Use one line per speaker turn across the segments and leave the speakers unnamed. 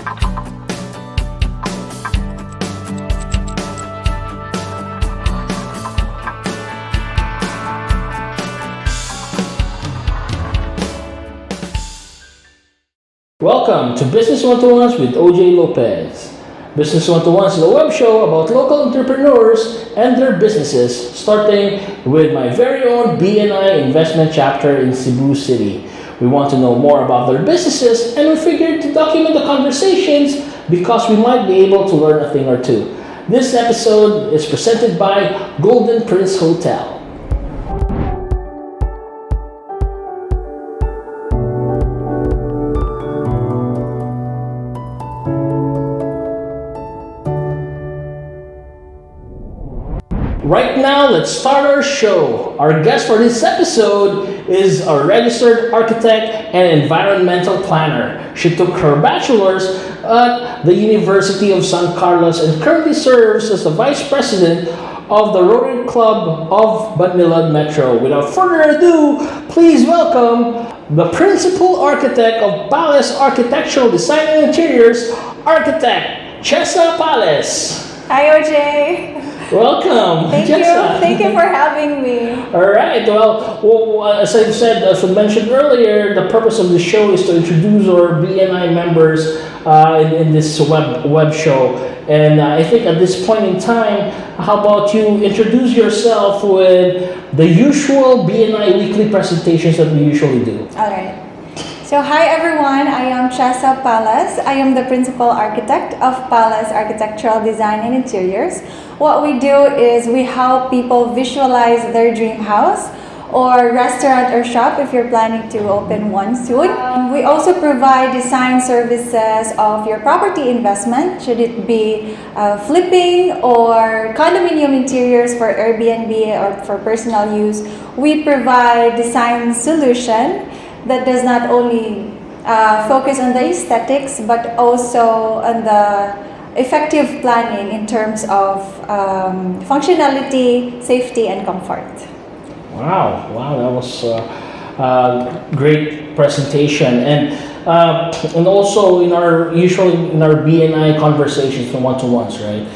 Welcome to Business 101s with OJ Lopez. Business 101s is a web show about local entrepreneurs and their businesses, starting with my very own BNI investment chapter in Cebu City. We want to know more about their businesses, and we figured to document the conversations because we might be able to learn a thing or two. This episode is presented by Golden Prince Hotel. Right now, let's start our show. Our guest for this episode is a registered architect and environmental planner. She took her bachelor's at the University of San Carlos and currently serves as the vice president of the Rotary Club of Manila Metro. Without further ado, please welcome the principal architect of Palace Architectural Design and Interiors, architect Chessa Palace.
Hi, OJ.
Welcome.
Thank you. Thank you for having me.
All right. Well, as I said, as I mentioned earlier, the purpose of the show is to introduce our BNI members in this web show. And I think at this point in time, how about you introduce yourself with the usual BNI weekly presentations that we usually do?
All right. So, hi everyone, I am Chessa Palace. I am the principal architect of Palace Architectural Design and Interiors. What we do is we help people visualize their dream house or restaurant or shop if you're planning to open one soon. We also provide design services of your property investment, should it be flipping or condominium interiors for Airbnb or for personal use. We provide design solution that does not only focus on the aesthetics but also on the effective planning in terms of functionality, safety, and comfort.
Wow, that was a great presentation. And also in our BNI conversations, the one-to-ones, right?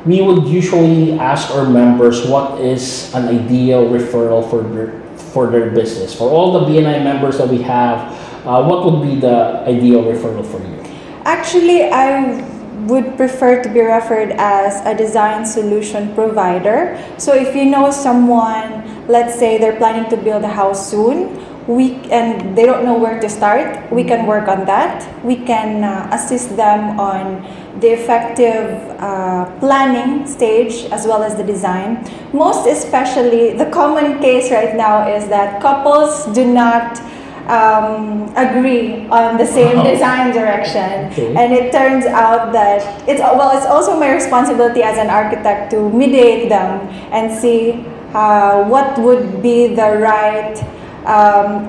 We would usually ask our members what is an ideal referral for their business. For all the BNI members that we have, what would be the ideal referral for you?
Actually, I would prefer to be referred as a design solution provider. So if you know someone, let's say they're planning to build a house soon, and they don't know where to start, we can work on that. We can assist them on the effective planning stage as well as the design. Most especially, the common case right now is that couples do not agree on the same design direction.
Okay.
And it turns out that it's also my responsibility as an architect to mediate them and see what would be the right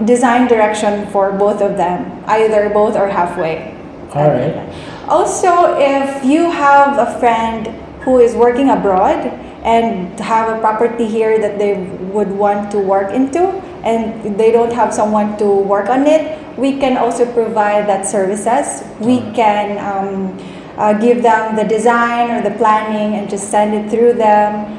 design direction for both of them, either both or halfway.
All right.
Also, if you have a friend who is working abroad and have a property here that they would want to work into and they don't have someone to work on it, we can also provide that services. We can give them the design or the planning and just send it through them.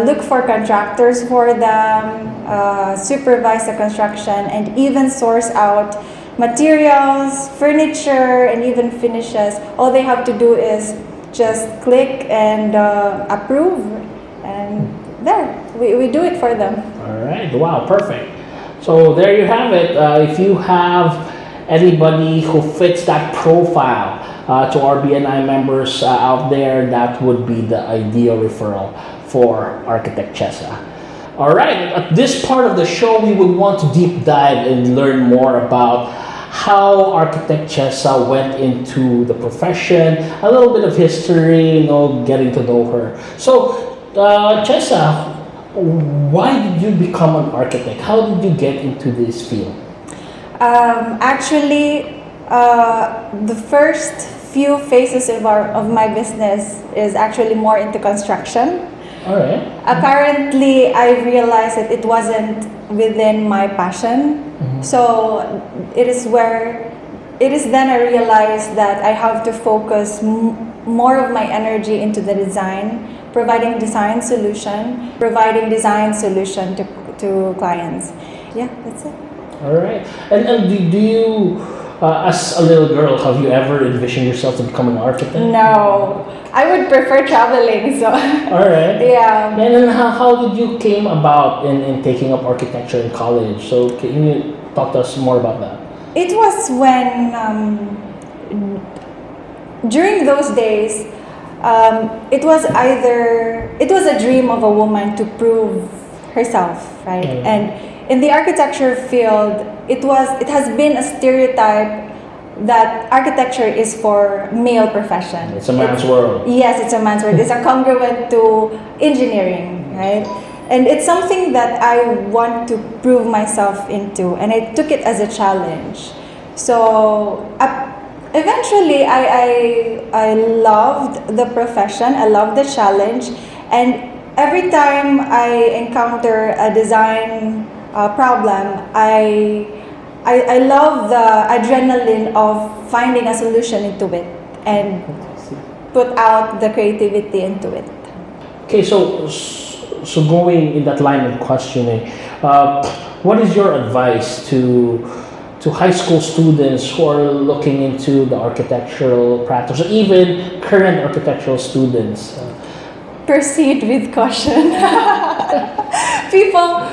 Look for contractors for them, supervise the construction, and even source out materials, furniture, and even finishes. All they have to do is just click and approve, and there, we do it for them.
All right. Wow, perfect. So there you have it. If you have anybody who fits that profile to our BNI members out there, that would be the ideal referral for Architect Chessa. All right, at this part of the show, we would want to deep dive and learn more about how Architect Chessa went into the profession, a little bit of history, getting to know her. So, Chessa, why did you become an architect? How did you get into this field?
Actually, the first few phases of my business is actually more into construction.
All right.
Apparently, I realized that it wasn't within my passion. Mm-hmm. So it is where it is then I realized that I have to focus more of my energy into the design, providing design solution to clients. Yeah, that's it.
All right. And do you, as a little girl, have you ever envisioned yourself to become an architect?
No, I would prefer traveling. So.
All right.
Yeah.
And then how did you came about in taking up architecture in college? So can you talk to us more about that?
It was when during those days, it was a dream of a woman to prove herself, right?
Mm.
And in the architecture field, it has been a stereotype that architecture is for male profession.
It's a man's world.
Yes, it's a man's world. It's a congruent to engineering, right? And it's something that I want to prove myself into, and I took it as a challenge. So eventually, I loved the profession. I loved the challenge, and every time I encounter a design problem, I love the adrenaline of finding a solution into it and put out the creativity into it.
Okay, so going in that line of questioning, what is your advice to high school students who are looking into the architectural practice, or even current architectural students?
Proceed with caution. People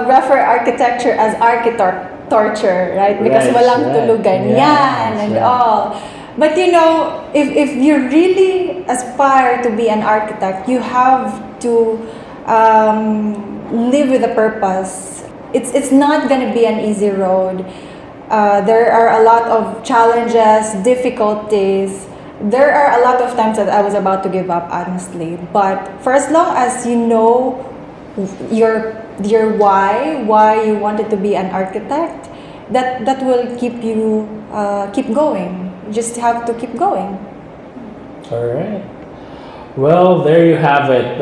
refer architecture as architecture, right? Because walang tulugan yan and all. But you know, if you really aspire to be an architect, you have to live with a purpose. It's not going to be an easy road. There are a lot of challenges, difficulties. There are a lot of times that I was about to give up, honestly. But for as long as you know your why you wanted to be an architect, that will keep you keep going. You just have to keep going.
All right. Well, there you have it.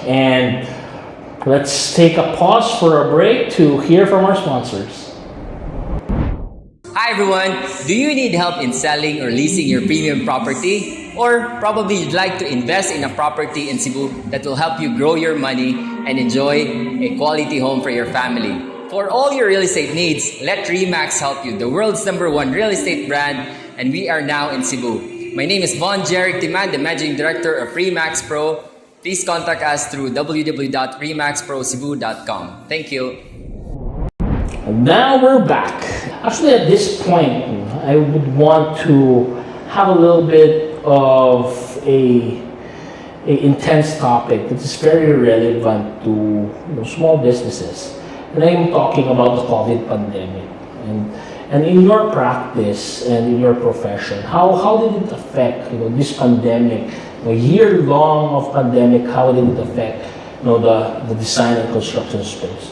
And let's take a pause for a break to hear from our sponsors.
Hi everyone! Do you need help in selling or leasing your premium property? Or probably you'd like to invest in a property in Cebu that will help you grow your money and enjoy a quality home for your family. For all your real estate needs, let RE/MAX help you, the world's #1 real estate brand, and we are now in Cebu. My name is Von Jeric Timan, the Managing Director of RE/MAX Pro. Please contact us through www.remaxprocebu.com. Thank you.
And now we're back. Actually, at this point, I would want to have a little bit of a intense topic that is very relevant to small businesses. And I'm talking about the COVID pandemic. And in your practice and in your profession, how did it affect this pandemic, a year long of pandemic? How did it affect the design and construction space?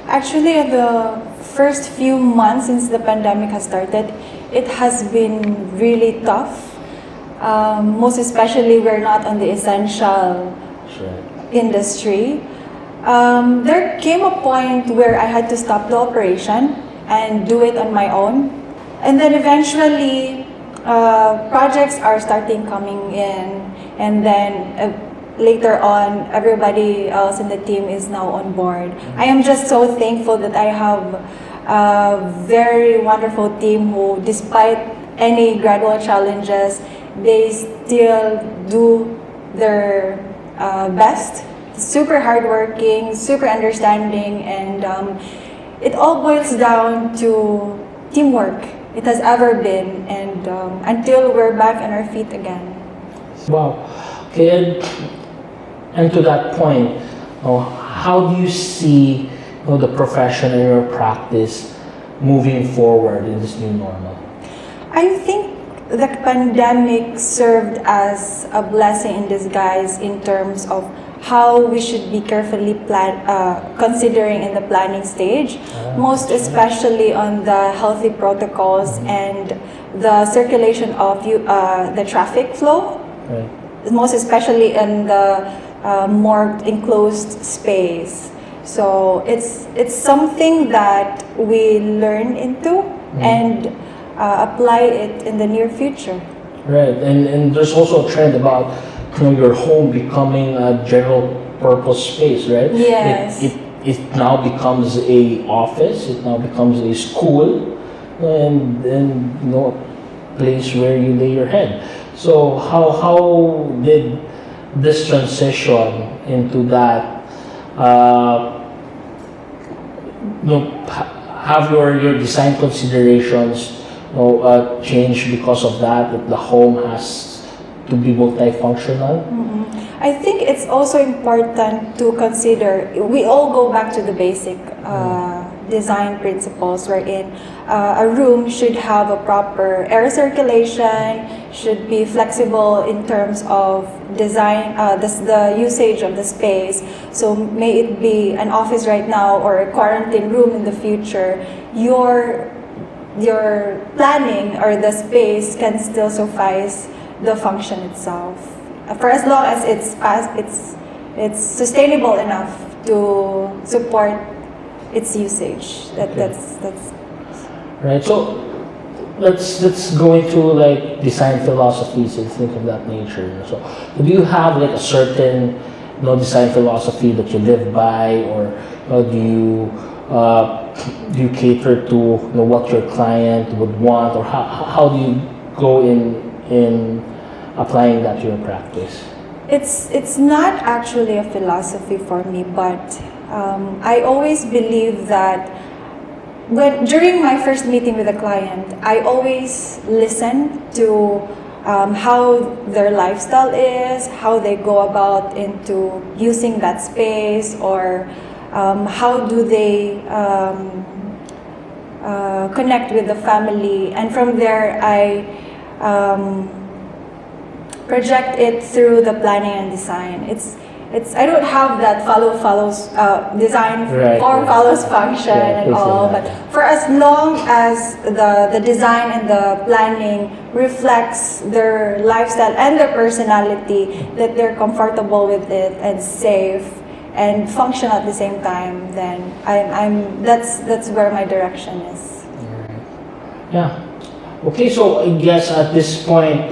Actually, the first few months since the pandemic has started, it has been really tough. Most especially, we're not on the essential industry. There came a point where I had to stop the operation and do it on my own. And then eventually, projects are starting coming in, and then later on, everybody else in the team is now on board. I am just so thankful that I have a very wonderful team who, despite any gradual challenges, they still do their best. Super hardworking, super understanding, and it all boils down to teamwork. It has ever been, and until we're back on our feet again.
Wow. Okay, and to that point, how do you see the profession and your practice moving forward in this new normal?
I think the pandemic served as a blessing in disguise in terms of how we should be carefully considering in the planning stage, most especially on the healthy protocols and the circulation of the traffic flow, most especially in the more enclosed space. So it's something that we learn into and apply it in the near future.
Right, and there's also a trend about your home becoming a general purpose space, right?
Yes.
It now becomes a office. It now becomes a school, and a place where you lay your head. So how did this transition into that? Have your design considerations change because of that the home has to be multifunctional?
I think it's also important to consider, we all go back to the basic design principles wherein a room should have a proper air circulation, should be flexible in terms of design, the usage of the space. So may it be an office right now or a quarantine room in the future, your planning or the space can still suffice the function itself, for as long as it's sustainable enough to support its usage. That's
right. So let's go into like design philosophies and things of that nature. So do you have like a certain design philosophy that you live by, or do you cater to what your client would want, or how do you go in applying that to your practice?
It's not actually a philosophy for me, but I always believe that during my first meeting with a client, I always listen to how their lifestyle is, how they go about into using that space, or how do they connect with the family, and from there I project it through the planning and design. I don't have that follows design follows function and all, but for as long as the design and the planning reflects their lifestyle and their personality, that they're comfortable with it and safe and functional at the same time, then that's where my direction is.
Yeah. Okay, so I guess at this point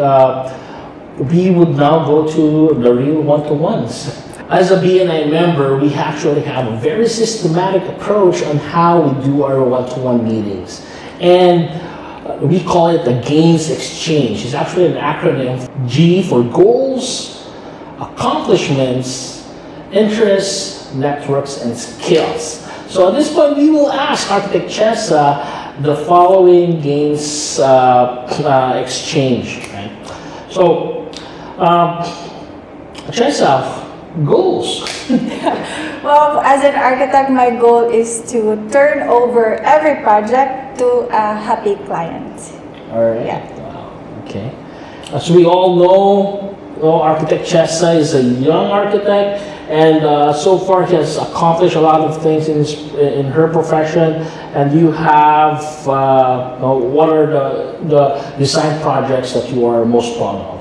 we would now go to the real one-to-ones. As a BNI member, we actually have a very systematic approach on how we do our one-to-one meetings. And we call it the gains exchange. It's actually an acronym. G for goals, accomplishments, interests, networks, and skills. So at this point, we will ask Architect Chessa the following gains exchange. Right? So, Chessa, goals.
Well, as an architect, my goal is to turn over every project to a happy client.
All right.
Yeah.
Wow. Okay. As we all know, Architect Chessa is a young architect, and so far he has accomplished a lot of things in her profession. And you have what are the design projects that you are most proud of?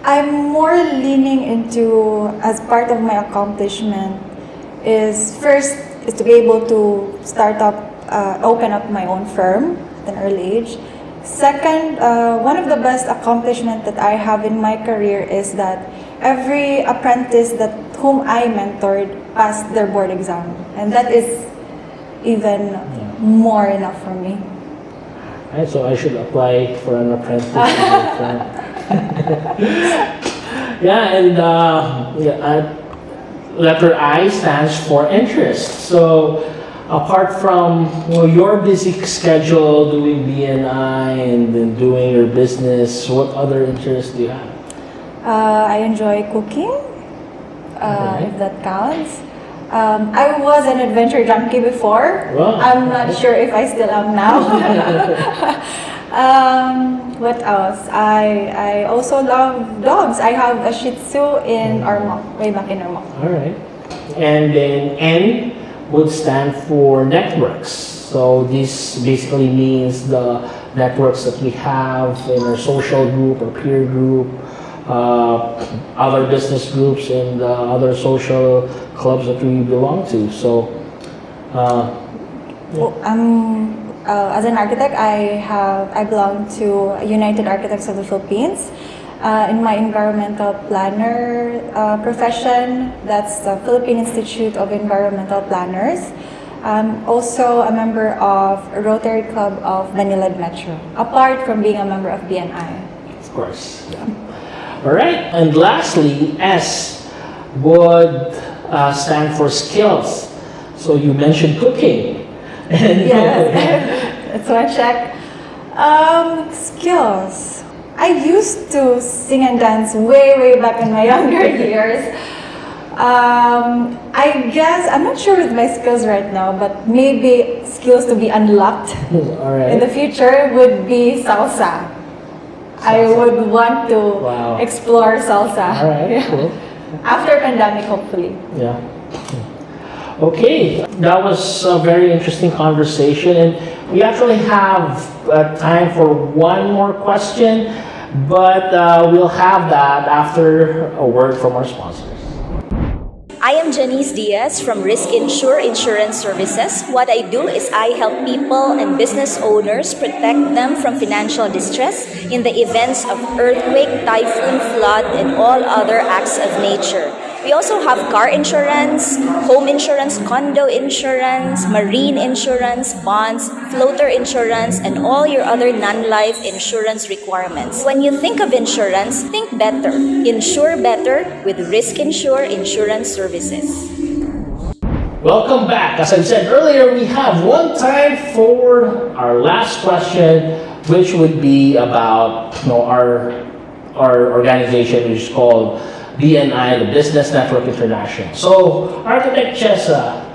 I'm more leaning into, as part of my accomplishment, is to be able to open up my own firm at an early age. Second, one of the best accomplishments that I have in my career is that every apprentice whom I mentored passed their board exam, and that is even more enough for me.
Right, so I should apply for an apprentice. Letter I stands for interest. So apart from your busy schedule doing BNI and then doing your business, what other interests do you have?
I enjoy cooking, if that counts. I was an adventure junkie before.
Wow.
I'm not sure if I still am now. What else? I also love dogs. I have a Shih Tzu in Ormoc, way back in Ormoc.
All right. And then N would stand for networks. So this basically means the networks that we have in our social group or peer group, other business groups, and other social clubs that we belong to. So,
as an architect, I belong to United Architects of the Philippines. In my environmental planner profession, that's the Philippine Institute of Environmental Planners. I'm also a member of Rotary Club of Manila Metro, apart from being a member of BNI.
Of course. Yeah. All right. And lastly, S would stand for skills. So you mentioned cooking.
Yes, that's one check. Skills. I used to sing and dance way back in my younger years. I guess, I'm not sure with my skills right now, but maybe skills to be unlocked
All right.
in the future would be salsa. I would want to explore salsa.
All right, cool.
After pandemic, hopefully.
Yeah. Okay, that was a very interesting conversation, and we actually have time for one more question, but we'll have that after a word from our sponsors.
I am Janice Diaz from Risk Insure Insurance Services. What I do is I help people and business owners protect them from financial distress in the events of earthquake, typhoon, flood, and all other acts of nature. We also have car insurance, home insurance, condo insurance, marine insurance, bonds, floater insurance, and all your other non-life insurance requirements. When you think of insurance, think better. Insure better with Risk Insure Insurance Services.
Welcome back. As I said earlier, we have one time for our last question, which would be about our organization, which is called BNI, the Business Network International. So, Architect Chessa,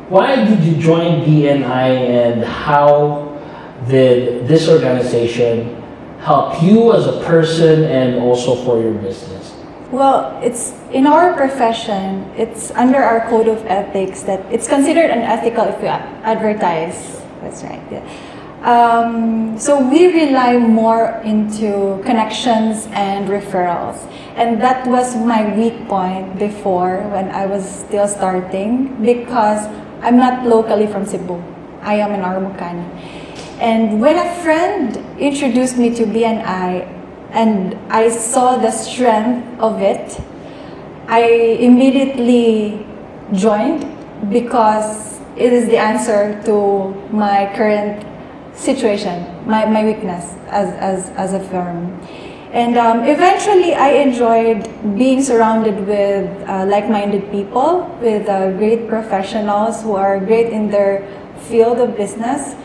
why did you join BNI, and how did this organization help you as a person and also for your business?
Well, it's in our profession, it's under our code of ethics that it's considered unethical if you advertise. That's right. Yeah. So we rely more into connections and referrals. And that was my weak point before when I was still starting, because I'm not locally from Cebu. I am an Armukani. And when a friend introduced me to BNI and I saw the strength of it, I immediately joined because it is the answer to my current situation, my weakness as a firm. And eventually I enjoyed being surrounded with like-minded people, with great professionals who are great in their field of business.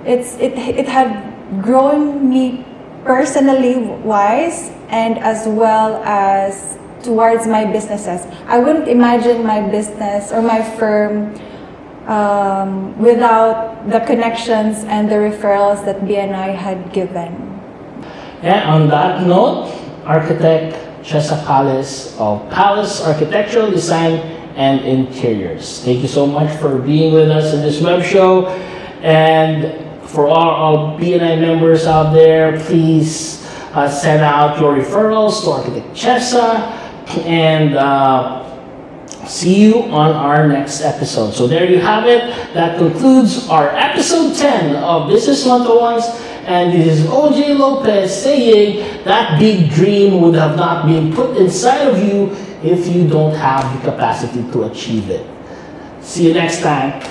It had grown me personally wise, and as well as towards my businesses. I wouldn't imagine my business or my firm without the connections and the referrals that BNI had given.
And on that note, Architect Chessa Palace of Palace Architectural Design and Interiors. Thank you so much for being with us in this web show. And for all BNI members out there, please send out your referrals to Architect Chessa, and see you on our next episode. So there you have it. That concludes our episode 10 of Business 101s. And this is OJ Lopez saying that big dream would have not been put inside of you if you don't have the capacity to achieve it. See you next time.